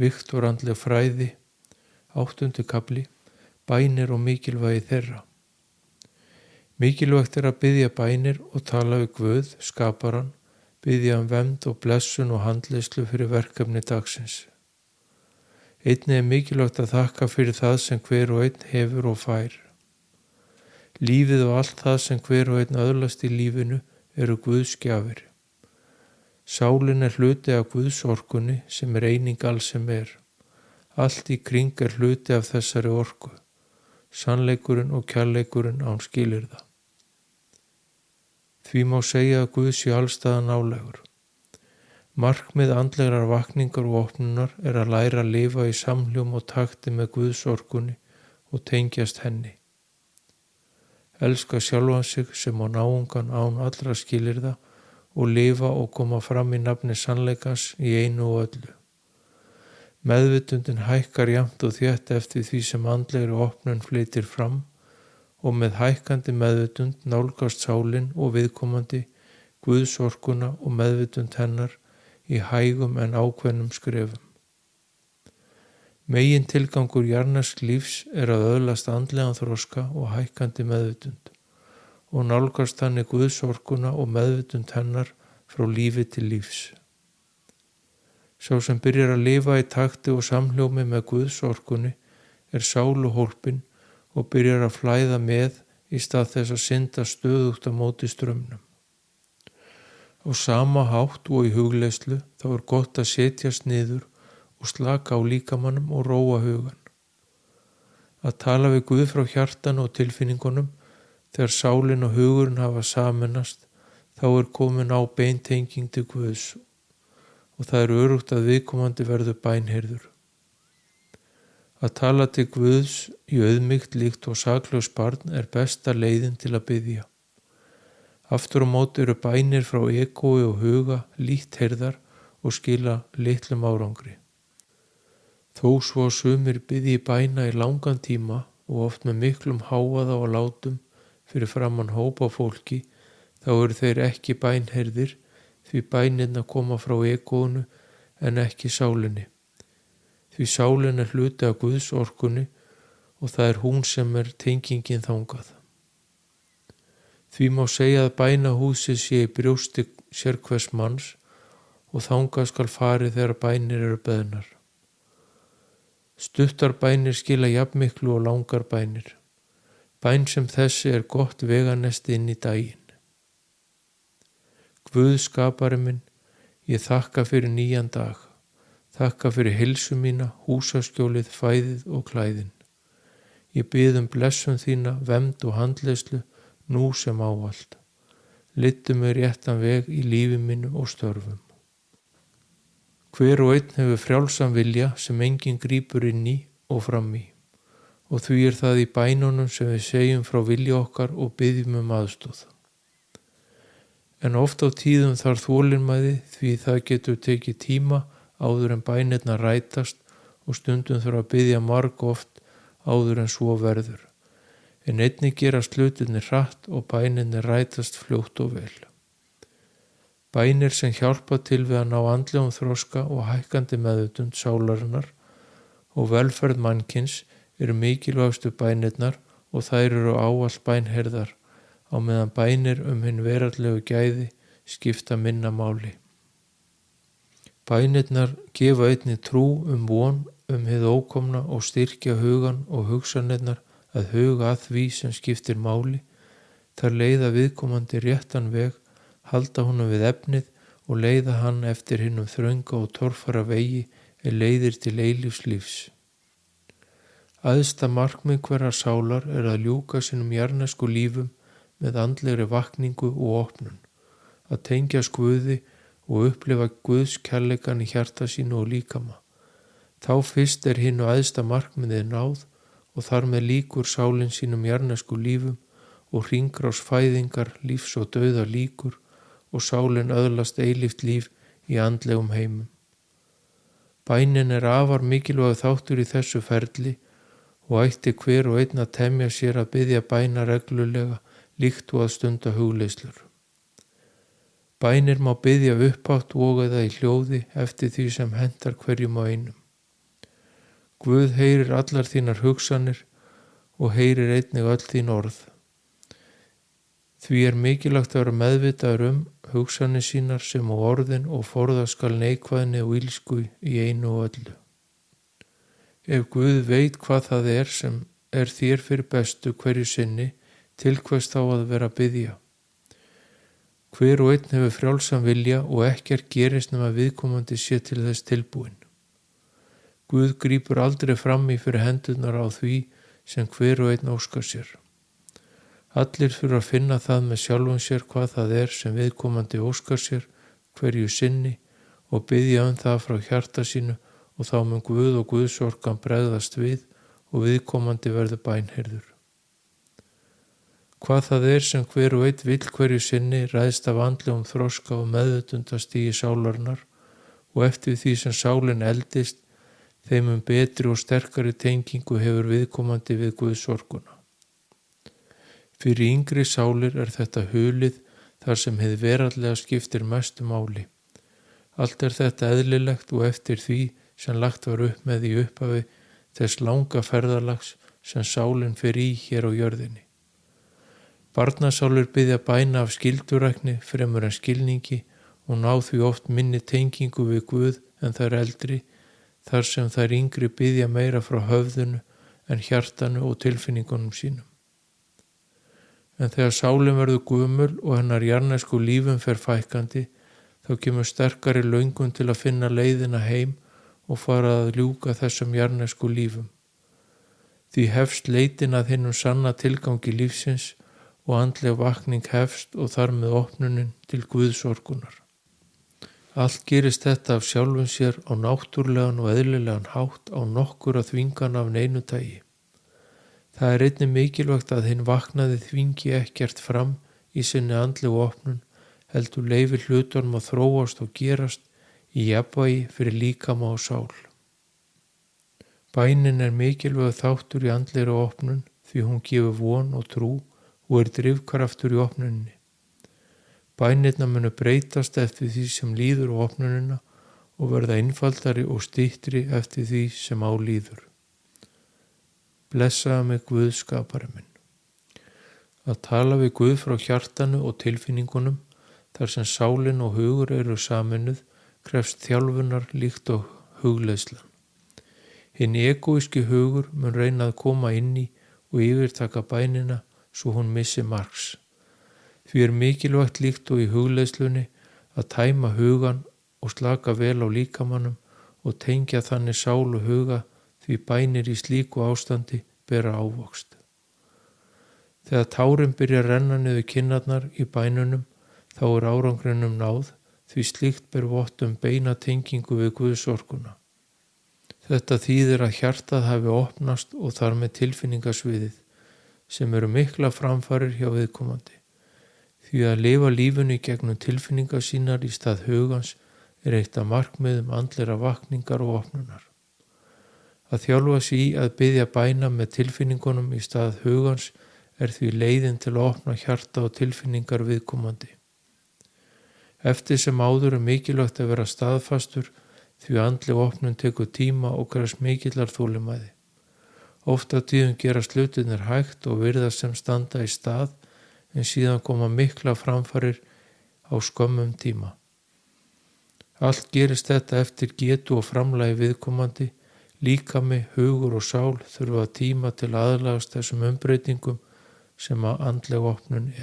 Viktor andleg fræði, 8. kafli, bænir og mikilvægi þeirra. Mikilvægt að biðja bænir og tala við Guð, skaparann, biðja vernd og blessun og handleiðslu fyrir verkefni dagsins. Einnig mikilvægt að þakka fyrir það sem hver og einn hefur og fær. Lífið og allt það sem hver og einn öðlast í lífinu eru Guðs gjafir. Sálin hluti af Guðs orkunni sem eining alls sem er. Allt í kring hluti af þessari orku. Sannleikurinn og kærleikurinn án skilyrða. Því má segja að Guð sé allstaðar nálægur. Markmið andlegrar vakningar og opnunar að læra að lifa í samhljóm og takti með Guðs orkunni og tengjast henni. Elska sjálfan sig sem á náungan án allra skilyrða og lifa og koma fram í nafni sannleikans í einu og öllu. Meðvitundin hækkar jafnt og þétt eftir því sem andlegri opnun flytur fram og með hækkandi meðvitund nálgast sálin og viðkomandi Guðs orkuna og meðvitund hennar í hægum en ákveðnum skrefum. Megin tilgangur jarðnesk lífs að öðlast andlegan þroska og hækkandi meðvitund og nálgast þannig Guðs orkuna og meðvitund hennar frá lífi til lífs. Sá sem byrjar að lifa í takti og samhljómi með Guðs orkunni sáluhólpinn og byrjar að flæða með í stað þess að synda stöðugt á móti straumnum. Á sama hátt og í hugleiðslu þá gott að setjast niður og slaka á líkamanum og róa hugan. Að tala við Guð frá hjartanu og tilfinningunum þegar sálin og hugurinn hafa sameinast þá komin á beintenging til Guðs og það öruggt að viðkomandi verður bænheyrður. Að tala til Guðs í auðmýkt líkt og saklaus barn besta leiðin til að biðja. Aftur á móti bænir frá egói og huga lítt heyrðar og skila litlum árangri. Þó svo sumir biðji bæna í langan tíma og oft með miklum hávaða og látum fyrir framan hópa fólki, þá þeir ekki bænheyrðir því bænirnar koma frá egóinu en ekki sálinni. Því sálin hluti af Guðs orkunni og það hún sem tengingin þangað. Því má segja að bænahúsið sé í brjósti sérhvers manns og þangað skal farið þegar bænir beðnar. Stuttar bænir skila jafnmiklu og langar bænir. Bæn sem þessi gott veganesti inn í daginn. Guð skapari minn, ég þakka fyrir nýjan dag. Þakka fyrir heilsu mína, húsaskjólið, fæðið og klæðin. Ég bið blessun þína, vernd og handleiðslu, nú sem ávallt. Leiddu mig réttan veg í lífi mínu og störfum. Hver og einn hefur frjálsan vilja sem enginn grípur inn í og fram í. Og því það í bænunum sem við segjum frá vilja okkar og biðjum aðstoð. En oft á tíðum þarf þolinmæði því það getur tekið tíma áður en bænirnar rætast og stundum þarf að biðja margoft áður en svo verður. En einnig gerast hlutirnir hratt og bænirnir rætast fljótt og vel. Bænir sem hjálpa til við að ná andlegum þroska og hækkandi meðvitund sálarinnar og velferð mannkins mikilvægustu bænirnar og þær ávallt bænheyrðar á meðan bænir hinn veraldlegu gæði skipta minna máli. Bænirnar gefa einnig trú von hið ókomna og styrkja hugan og hugsanirnar að huga að því sem skiptir máli, þar leiða viðkomandi réttan veg, halda honum við efnið og leiða hann eftir hinum þrönga og torfara vegi leiðir til eilífs lífs. Æðsta markmið hverrar sálar að ljúka sínum jarðnesku lífum með andlegri vakningu og opnun, að tengjast Guði og upplifa Guðs kærleikann í hjarta sínu og líkama. Þá fyrst hinu æðsta markmiðið náð og þar með líkur sálin sínum jarðnesku lífum og hringrás fæðingar, lífs og dauða líkur og sálin öðlast eilíft líf í andlegum heimum. Bænin afar mikilvægur þáttur í þessu ferli og ætti hver og einn að temja sér að biðja bæna reglulega líkt og að stunda hugleiðslur. Bænir má biðja upphátt og eða í hljóði eftir því sem hentar hverjum á einum. Guð heyrir allar þínar hugsanir og heyrir einnig öll þín orð. Því mikilvægt að vera meðvitaður hugsanir sínar sem og orðin og forða skal neikvæðni og illsku í einu og öllu. Ef Guð veit hvað það sem þér fyrir bestu hverju sinni, til hvers þá að vera að biðja? Hver og einn hefur frjálsan vilja og ekkert gerist nema viðkomandi sé til þess tilbúin. Guð grípur aldrei fram í fyrir hendurnar á því sem hver og einn óskar sér. Allir þurfa að finna það með sjálfum sér hvað það sem viðkomandi óskar sér hverju sinni og biðja það frá hjarta sínu og þá mun Guð og Guðsorkan bregðast við og viðkomandi verður bænheyrður. Hvað það sem hver og einn vill hverju sinni ræðst af andlegum þroska og meðvitundastigi sálarinnar og eftir því sem sálin eldist, þeim betri og sterkari tengingu hefur viðkomandi við Guðsorkuna. Fyrir yngri sálir þetta hulið þar sem hið veraldlega skiptir mestu máli. Allt þetta eðlilegt og eftir því sem lagt var upp með í upphafi þess langa ferðalags sem sálin fer í hér á jörðinni. Barnasálir biðja bæna af skyldurækni fremur en skilningi og ná því oft minni tengingu við Guð en þær eldri, þar sem þær yngri biðja meira frá höfðinu en hjartanu og tilfinningunum sínum. En þegar sálin verður gömul og hennar jarðnesku lífum fer fækkandi, þá kemur sterkari löngun til að finna leiðina heim og fara að ljúka þessum jarðnesku lífum. Því hefst leitin að hinum sanna tilgangi lífsins og andleg vakning hefst og þar með opnunin til Guðsorkunar. Allt gerist þetta af sjálfum sér á náttúrulegan og eðlilegan hátt á nokkura þvingana af neinu tagi. Það einnig mikilvægt að hinn vaknaði þvingi ekkert fram í sinni andlegu opnun, heldur leyfi hlutunum að þróast og gerast í jafnvægi fyrir líkama og sál. Bænin mikilvægur þáttur í andlegri opnun því hún gefur von og trú og drifkraftur í opnuninni. Bænirnar munu breytast eftir því sem líður á opnunina og verða einfaldari og styttri eftir því sem á líður. Blessaðu mig Guð skapari minn. Að tala við Guð frá hjartanu og tilfinningunum þar sem sálin og hugur eru saminuð krefst þjálfunar líkt og hugleiðslan. Hinn egóíski hugur mun reyna að koma inn í og yfirtaka bænina svo hún missi marks. Því mikilvægt líkt og í hugleiðslunni að tæma hugan og slaka vel á líkamannum og tengja þannig sál og huga því bænir í slíku ástandi bera ávöxt. Þegar tárin byrja að renna niður kinnarnar í bænunum þá árangrinum náð því slíkt ber vott beina tengingu við Guðsorkuna. Þetta þýðir að hjartað hafi opnast og þar með tilfinningasviðið sem eru mikla framfarir hjá viðkomandi. Því að lifa lífinu í gegnum tilfinningar sínar í stað hugans eitt af markmiðum andlegra vakningar og opnunar. Að þjálfa sig í að biðja bæna með tilfinningunum í stað hugans því leiðin til að opna hjarta og tilfinningar viðkomandi. Eftir sem áður mikilvægt að vera staðfastur því andleg opnun tekur tíma og krefst mikillar þolinmæði. Oft á tíðum gerast hlutirnir hægt og virðast sem standa í stað en síðan koma mikla framfarir á skömmum tíma. Allt gerist þetta eftir getu og framlagi viðkomandi, líkami, hugur og sál þurfa tíma til að aðlagast þessum umbreytingum sem að andleg opnun